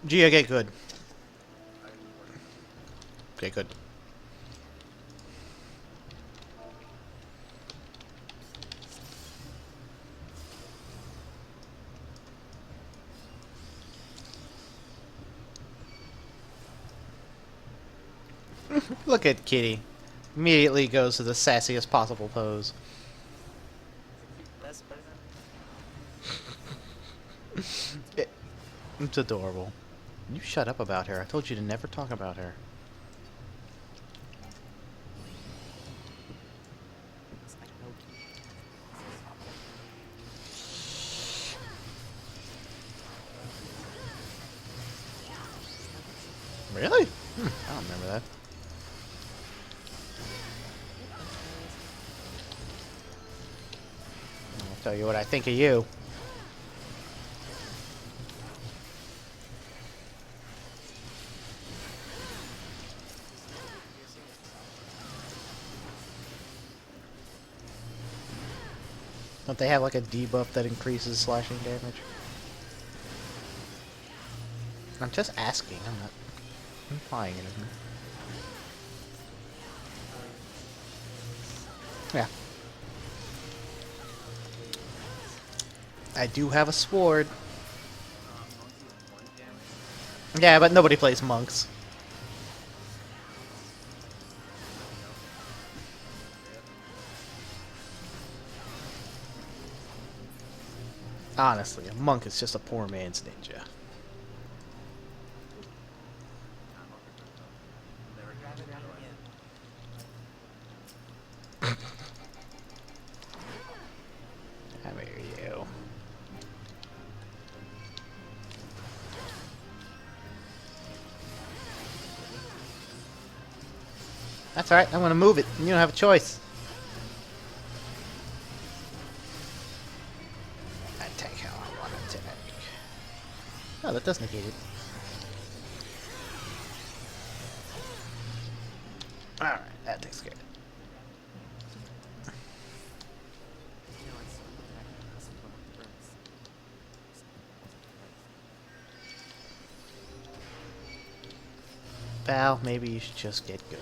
Gia, get good. Okay, good. Look at Kitty. Immediately goes to the sassiest possible pose. It's adorable. You shut up about her. I told you to never talk about her. Really? I don't remember that. I'll tell you what I think of you. Don't they have like a debuff that increases slashing damage? I'm just asking. I'm not implying anything. Yeah. I do have a sword. Yeah, but nobody plays monks. Honestly, a monk is just a poor man's ninja. How are you? That's alright, I'm gonna move it. You don't have a choice. I take how I want to take. Oh, that does negate it. Alright, that takes care of it. Val, maybe you should just get good.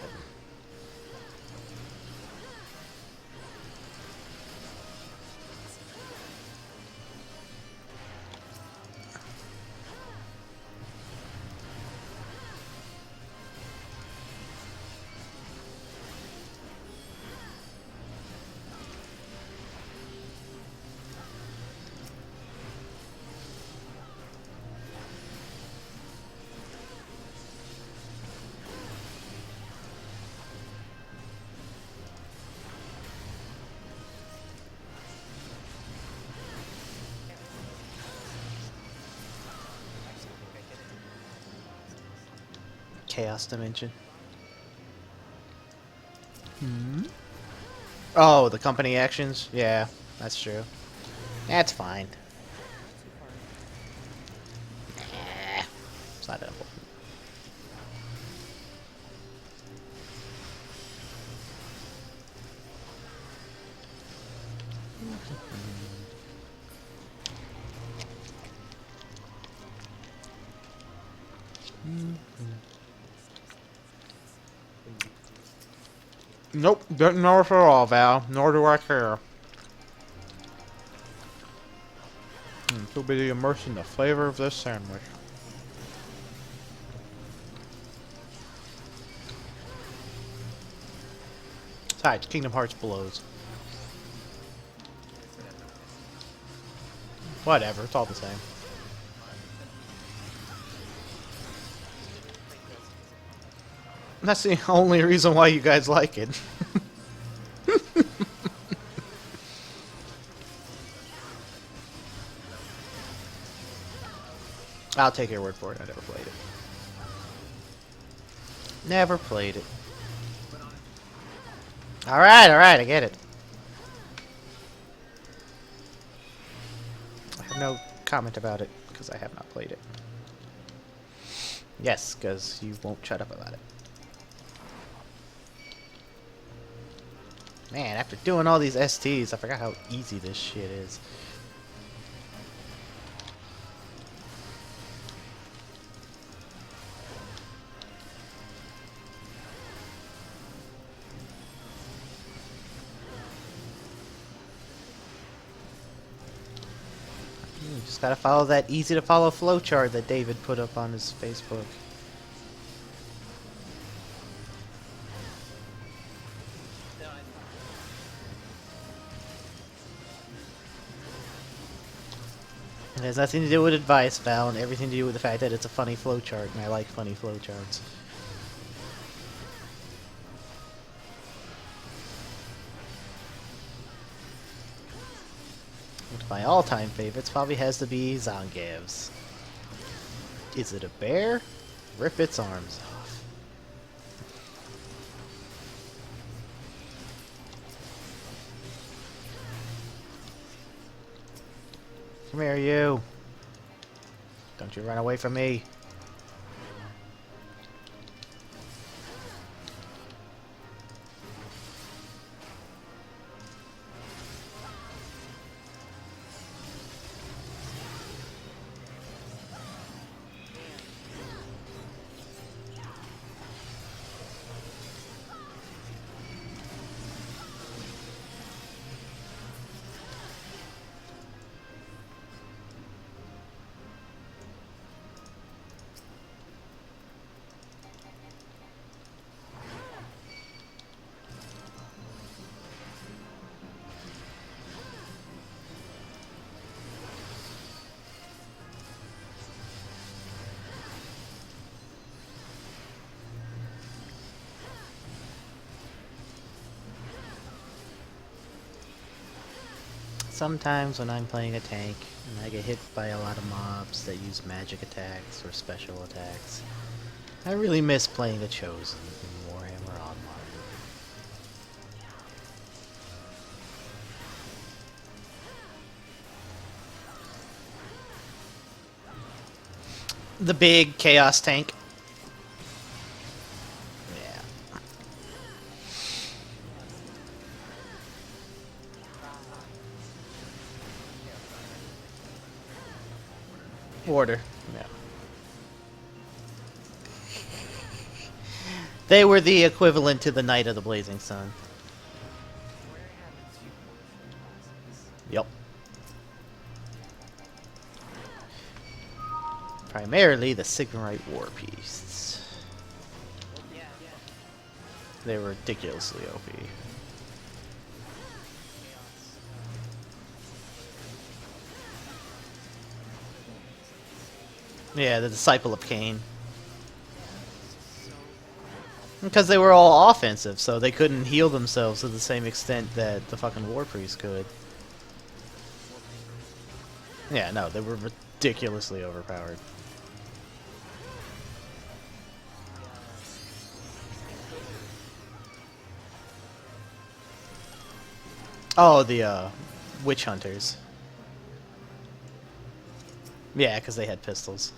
Chaos Dimension. Hmm? Oh, the company actions? Yeah, that's true. That's fine. Nah, it's not that important. Nope, didn't notice at all, Val. Nor do I care. Too busy immersed in the flavor of this sandwich. Besides, Kingdom Hearts blows. Whatever, it's all the same. That's the only reason why you guys like it. I'll take your word for it. I never played it. Never played it. Alright, I get it. I have no comment about it, because I have not played it. Yes, because you won't shut up about it. Man, after doing all these STs, I forgot how easy this shit is. You just gotta follow that easy to follow flowchart that David put up on his Facebook. It has nothing to do with advice, Val, and everything to do with the fact that it's a funny flowchart, and I like funny flowcharts. My all-time favorites probably has to be Zangav's. Is it a bear? Rip its arms off. Come here, you. Don't you run away from me. Sometimes when I'm playing a tank and I get hit by a lot of mobs that use magic attacks or special attacks, I really miss playing the Chosen in Warhammer Online. The big Chaos tank. Order. Yeah. They were the equivalent to the Knight of the Blazing Sun. Yep. Primarily the Sigmarite War Beasts. They were ridiculously OP. Yeah, the Disciple of Cain. Because they were all offensive, so they couldn't heal themselves to the same extent that the fucking War Priest could. Yeah, no, they were ridiculously overpowered. Oh, the Witch Hunters. Yeah, because they had pistols.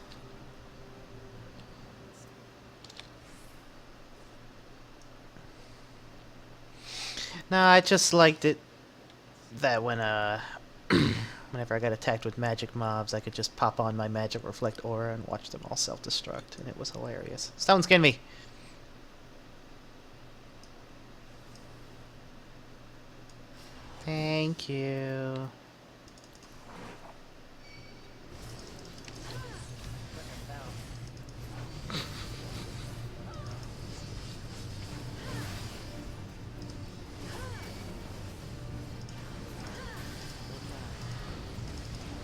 No, I just liked it that when whenever I got attacked with magic mobs, I could just pop on my magic reflect aura and watch them all self-destruct, and it was hilarious. Stone skin me. Thank you.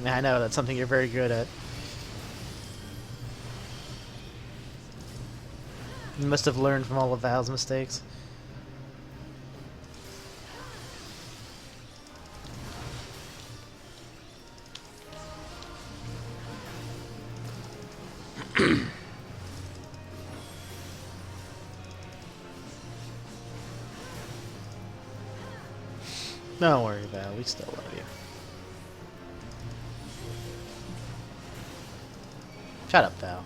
I know, that's something you're very good at. You must have learned from all of Val's mistakes. Don't worry, Val, we still love you. Shut up, Val.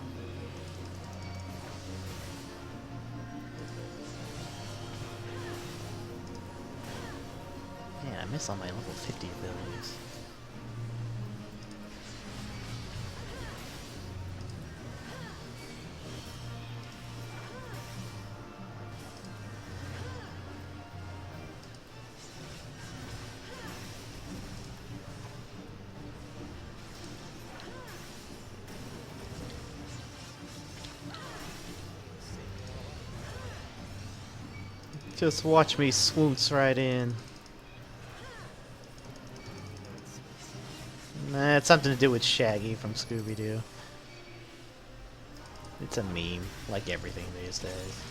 Man, I miss all my level 50 abilities. Just watch me swoonce right in. Nah, it's something to do with Shaggy from Scooby-Doo. It's a meme, like everything these days.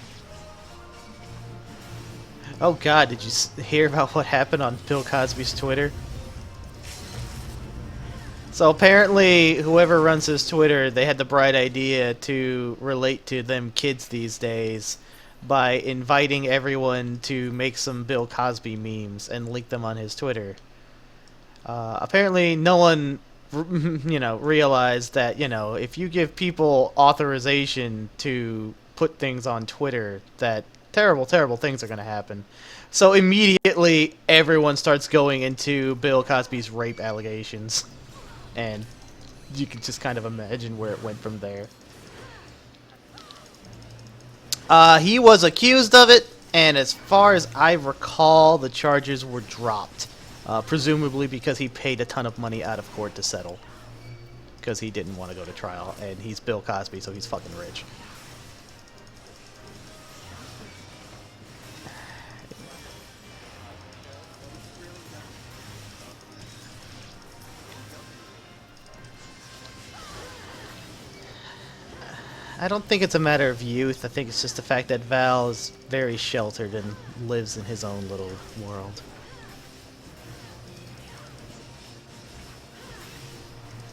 Oh god, did you hear about what happened on Bill Cosby's Twitter? So apparently, whoever runs his Twitter, they had the bright idea to relate to them kids these days by inviting everyone to make some Bill Cosby memes and link them on his Twitter. Apparently, no one, realized that, if you give people authorization to put things on Twitter, that terrible, terrible things are going to happen. So immediately, everyone starts going into Bill Cosby's rape allegations. And you can just kind of imagine where it went from there. He was accused of it, and as far as I recall, the charges were dropped. Presumably because he paid a ton of money out of court to settle. Because he didn't want to go to trial, and he's Bill Cosby, so he's fucking rich. I don't think it's a matter of youth. I think it's just the fact that Val is very sheltered and lives in his own little world.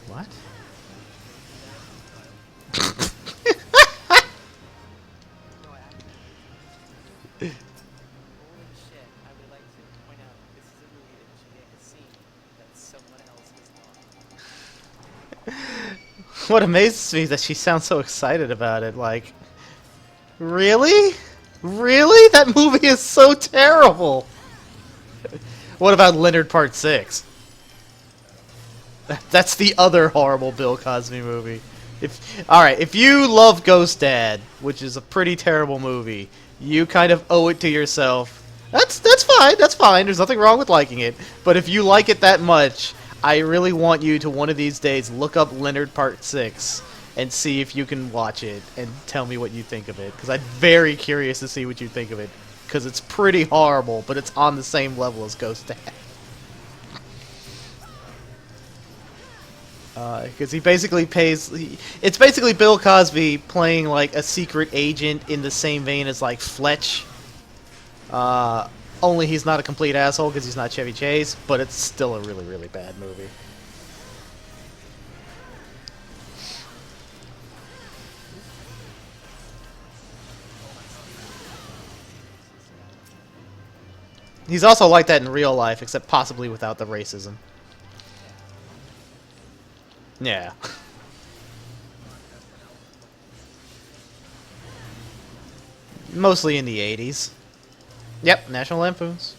What? What amazes me is that she sounds so excited about it. Like, really? Really? That movie is so terrible! What about Leonard Part 6? That's the other horrible Bill Cosby movie. Alright, if you love Ghost Dad, which is a pretty terrible movie, you kind of owe it to yourself. That's fine, there's nothing wrong with liking it. But if you like it that much, I really want you to one of these days look up Leonard Part 6 and see if you can watch it and tell me what you think of it. Because I'm very curious to see what you think of it. Because it's pretty horrible, but it's on the same level as Ghost Dad. Because he basically it's basically Bill Cosby playing like a secret agent in the same vein as like Fletch. Only he's not a complete asshole because he's not Chevy Chase, but it's still a really, really bad movie. He's also like that in real life, except possibly without the racism. Yeah. Mostly in the 80s. Yep, National Lampoons.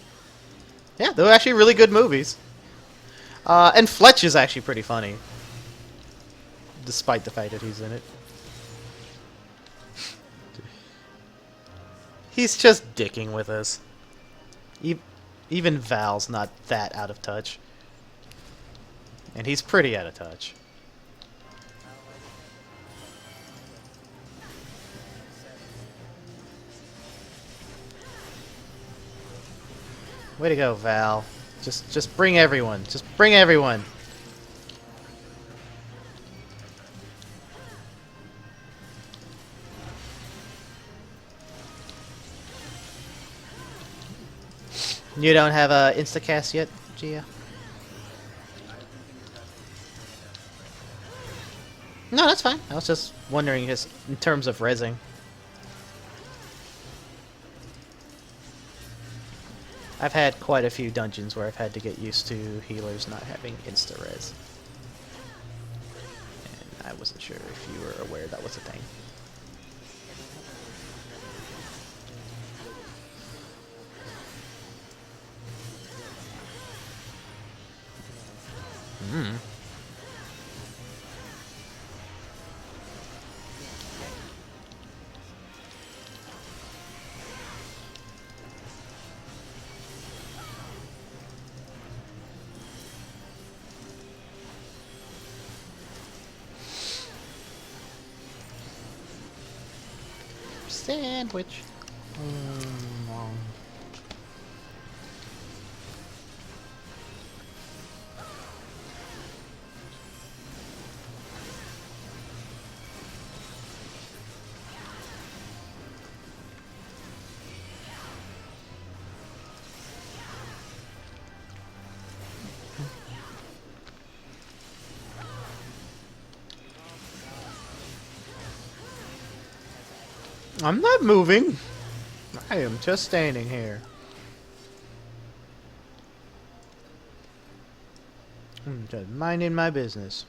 Yeah, they were actually really good movies. And Fletch is actually pretty funny. Despite the fact that he's in it. He's just dicking with us. Even Val's not that out of touch. And he's pretty out of touch. Way to go, Val. Just bring everyone. Just bring everyone. You don't have a Instacast yet, Gia? No, that's fine. I was just wondering just in terms of rezzing. I've had quite a few dungeons where I've had to get used to healers not having insta-res. And I wasn't sure if you were aware that was a thing. Hmm. Sandwich. I'm not moving. I am just standing here. I'm just minding my business.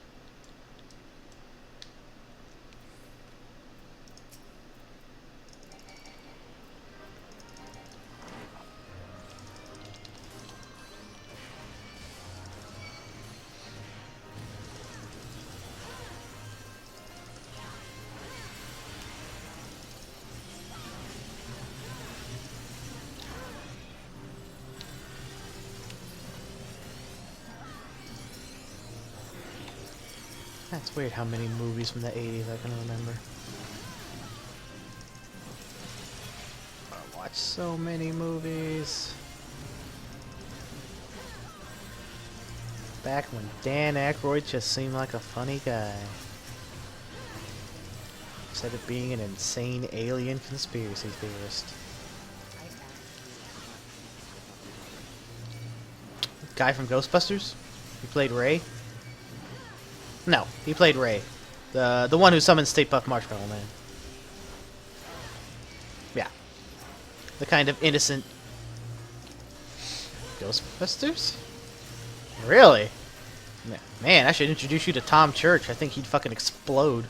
That's weird how many movies from the 80s I can remember. I watched so many movies. Back when Dan Aykroyd just seemed like a funny guy. Instead of being an insane alien conspiracy theorist. Guy from Ghostbusters? He played Ray? No, he played Ray. The one who summoned Stay Puft Marshmallow Man. Yeah. The kind of innocent... Ghostbusters? Really? Man, I should introduce you to Tom Church. I think he'd fucking explode.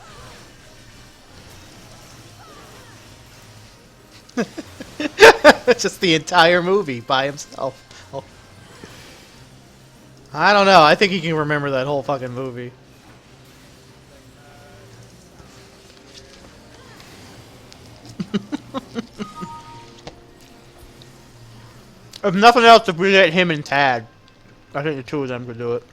Just the entire movie by himself. Oh. I don't know. I think he can remember that whole fucking movie. If nothing else, if we let him and Tad, I think the two of them could do it.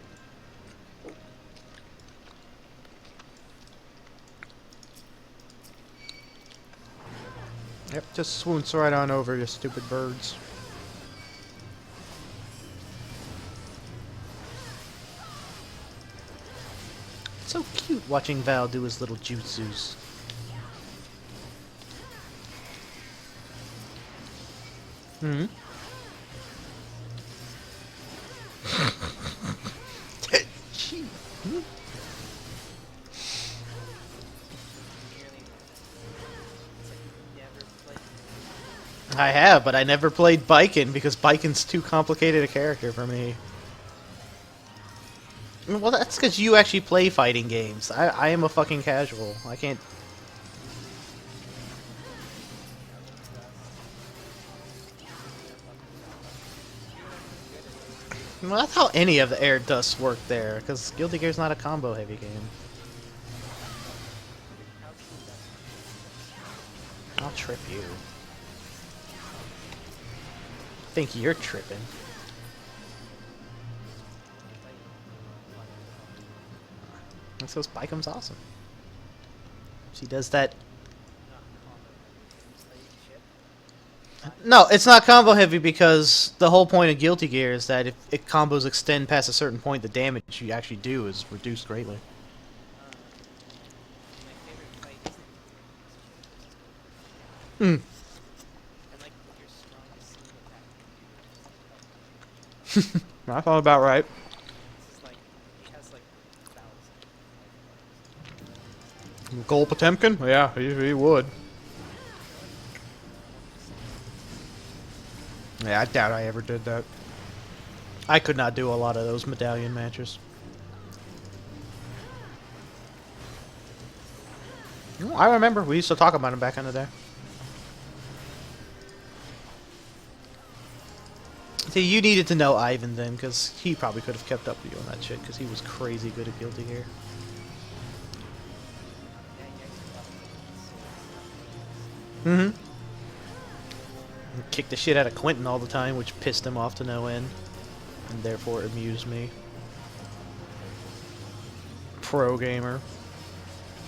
Yep, just swoons right on over, you stupid birds. It's so cute watching Val do his little jutsus. Hmm. I have, but I never played Biken because Biken's too complicated a character for me. Well, that's because you actually play fighting games. I am a fucking casual. I can't... Well, that's how any of the air dusts work there, because Guilty Gear's not a combo-heavy game. I'll trip you. I think you're tripping. And so Spike'em's awesome. She does that... No, it's not combo heavy because the whole point of Guilty Gear is that if combos extend past a certain point, the damage you actually do is reduced greatly. Hmm. I thought about right. Gol Potemkin? Yeah, he would. Yeah, I doubt I ever did that. I could not do a lot of those medallion matches. I remember, we used to talk about him back in the day. See, you needed to know Ivan then, because he probably could have kept up with you on that shit, because he was crazy good at Guilty Gear. Mm-hmm. Kicked the shit out of Quentin all the time, which pissed him off to no end, and therefore amused me. Pro gamer.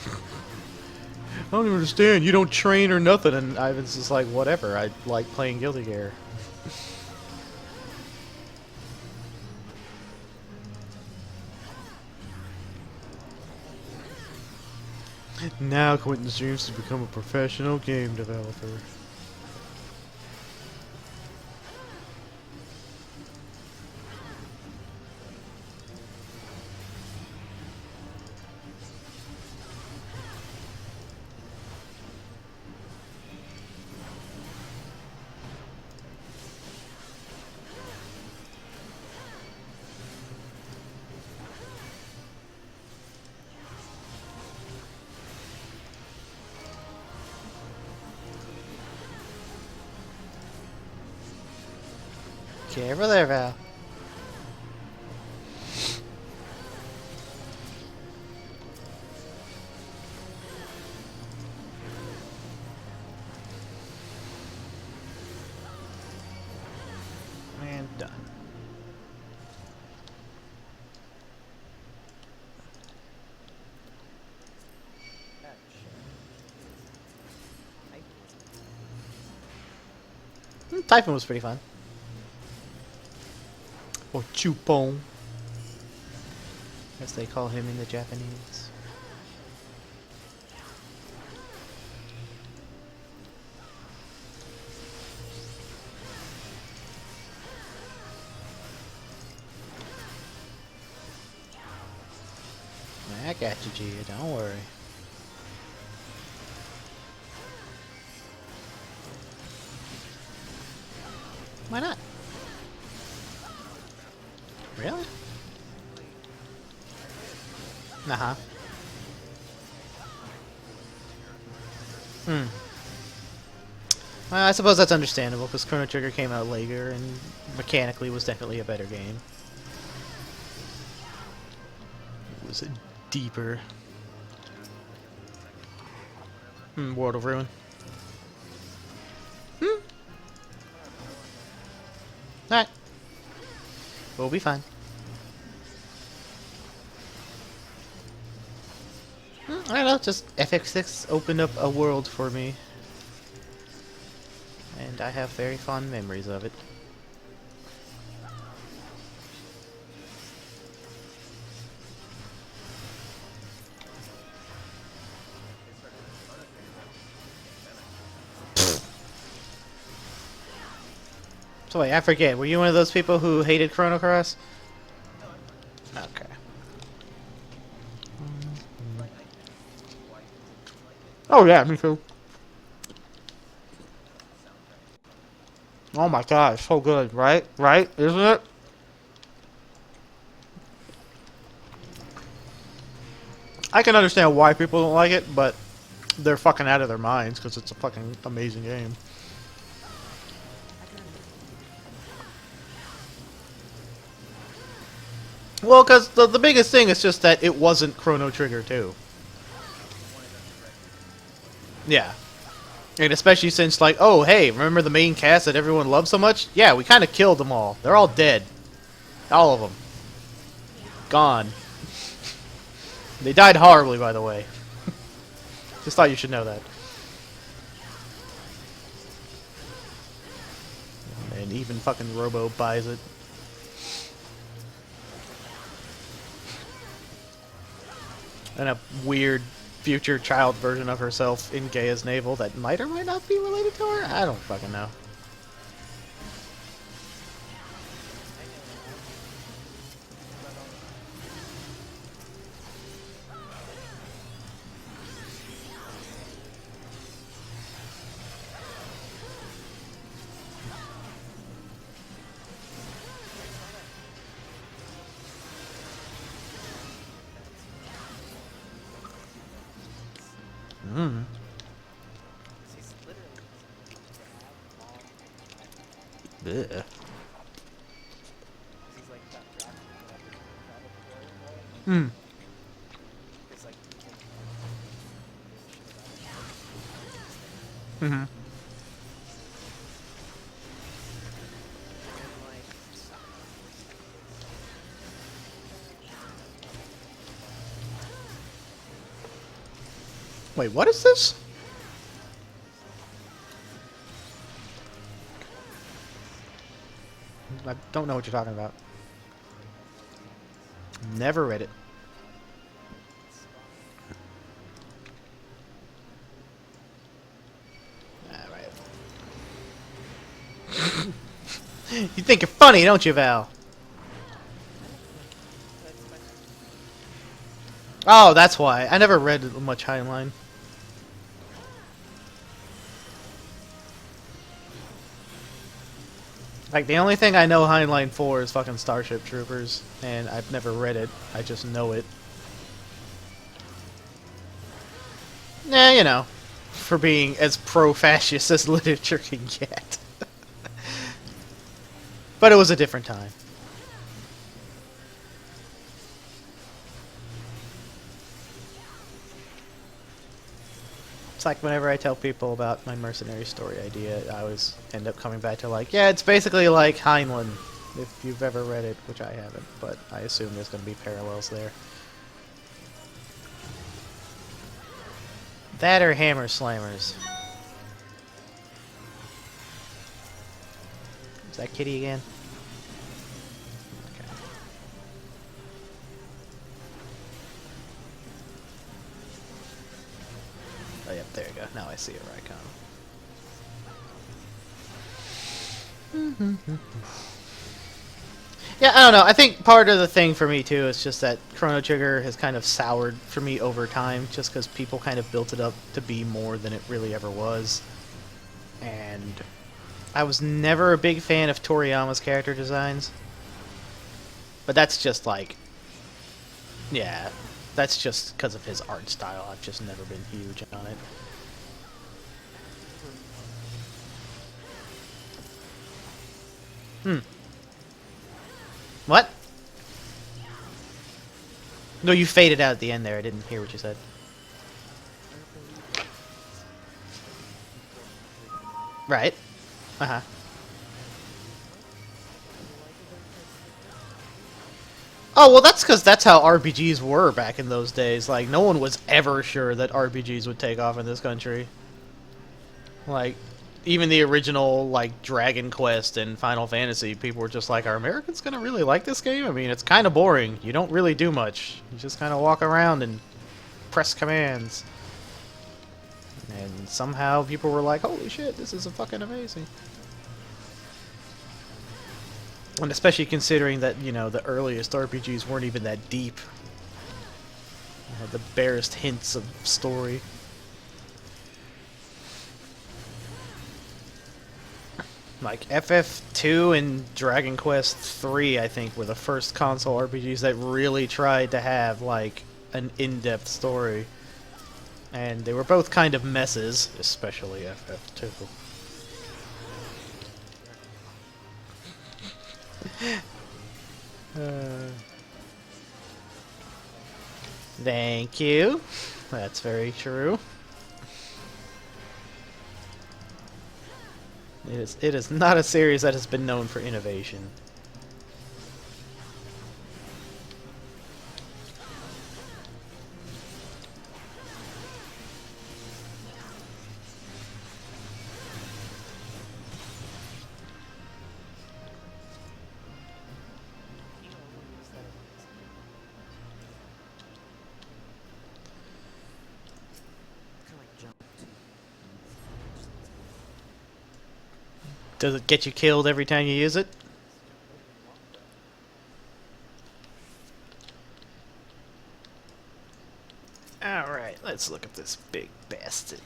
I don't even understand, you don't train or nothing, and Ivan's just like, whatever, I like playing Guilty Gear. Now Quentin's dreams to become a professional game developer. Careful there, Val. And done. Typhon was pretty fun. Or Chupon, as they call him in the Japanese. I got you, Gia, don't worry. Why not? Really? Uh-huh. Hmm. Well, I suppose that's understandable, because Chrono Trigger came out later, and mechanically was definitely a better game. It was deeper. World of Ruin. Alright. We'll be fine. I don't know, just FX6 opened up a world for me. And I have very fond memories of it. So wait, I forget, were you one of those people who hated Chrono Cross? Okay. Oh yeah, me too. Oh my god, so good, right? Right? Isn't it? I can understand why people don't like it, but they're fucking out of their minds because it's a fucking amazing game. Well, because the biggest thing is just that it wasn't Chrono Trigger 2. Yeah. And especially since, like, oh, hey, remember the main cast that everyone loved so much? Yeah, we kind of killed them all. They're all dead. All of them. Gone. They died horribly, by the way. Just thought you should know that. And even fucking Robo buys it. And a weird future child version of herself in Gaia's navel that might or might not be related to her? I don't fucking know. Ugh. Wait, what is this? I don't know what you're talking about. Never read it. Alright. You think you're funny, don't you, Val? Oh, that's why. I never read much Heinlein. Like, the only thing I know Heinlein for is fucking Starship Troopers, and I've never read it. I just know it. Nah, you know, for being as pro-fascist as literature can get. But it was a different time. It's like whenever I tell people about my mercenary story idea, I always end up coming back to like, yeah, it's basically like Heinlein, if you've ever read it, which I haven't, but I assume there's going to be parallels there. That or Hammer Slammers. Is that Kitty again? Okay. Oh, yep, there you go. Now I see her icon. Yeah, I don't know. I think part of the thing for me, too, is just that Chrono Trigger has kind of soured for me over time, just because people kind of built it up to be more than it really ever was. And I was never a big fan of Toriyama's character designs. But that's just like... Yeah, that's just because of his art style. I've just never been huge on it. What? No, you faded out at the end there. I didn't hear what you said. Right. Uh-huh. Oh, well, that's because that's how RPGs were back in those days. Like, no one was ever sure that RPGs would take off in this country. Like, even the original, like, Dragon Quest and Final Fantasy, people were just like, are Americans going to really like this game? I mean, it's kind of boring. You don't really do much. You just kind of walk around and press commands. And somehow people were like, holy shit, this is fucking amazing. And especially considering that, you know, the earliest RPGs weren't even that deep. They had the barest hints of story. Like, FF2 and Dragon Quest 3, I think, were the first console RPGs that really tried to have, like, an in-depth story. And they were both kind of messes, especially FF2. Thank you. That's very true. It is not a series that has been known for innovation. Does it get you killed every time you use it? Alright, let's look at this big bastard.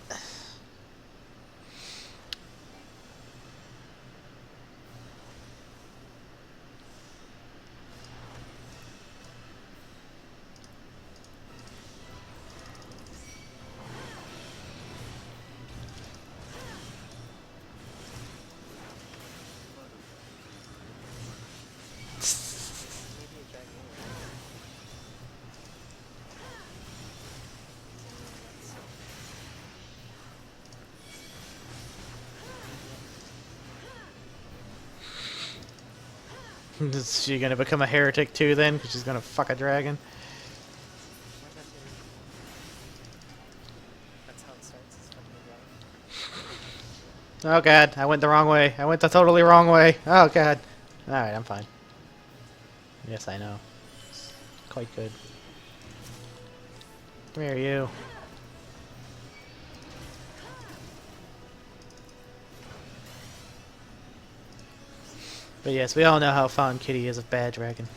Is she gonna become a heretic too then? Because she's gonna fuck a dragon? Oh god, I went the wrong way. I went the totally wrong way. Oh god. Alright, I'm fine. Yes, I know. It's quite good. Come here, you. But yes, we all know how fond Kitty is of Bad Dragon.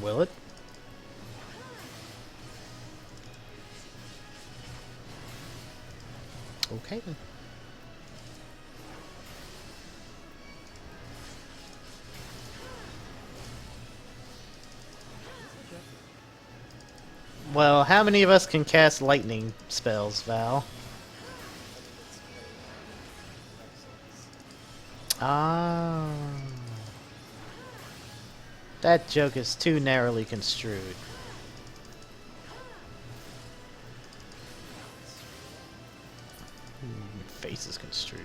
Will it? Okay then. Well, how many of us can cast lightning spells, Val? Ah. That joke is too narrowly construed. Face is construed.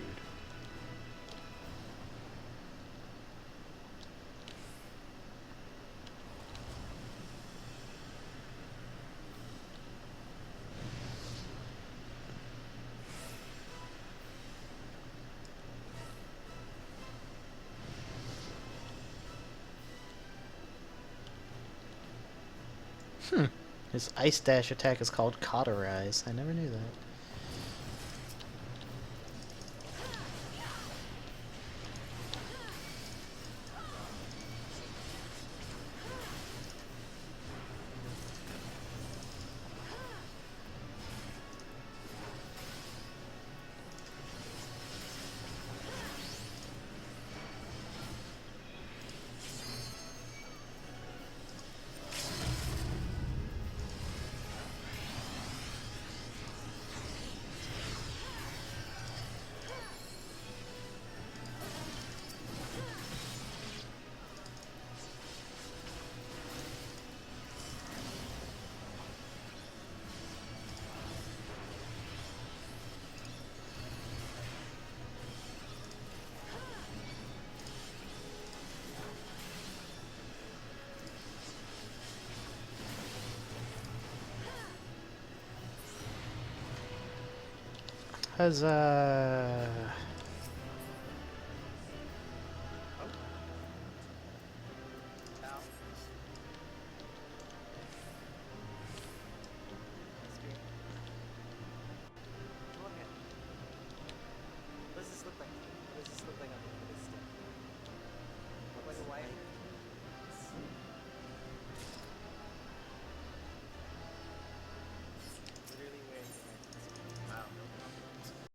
His ice dash attack is called Cauterize. I never knew that. Huzzah!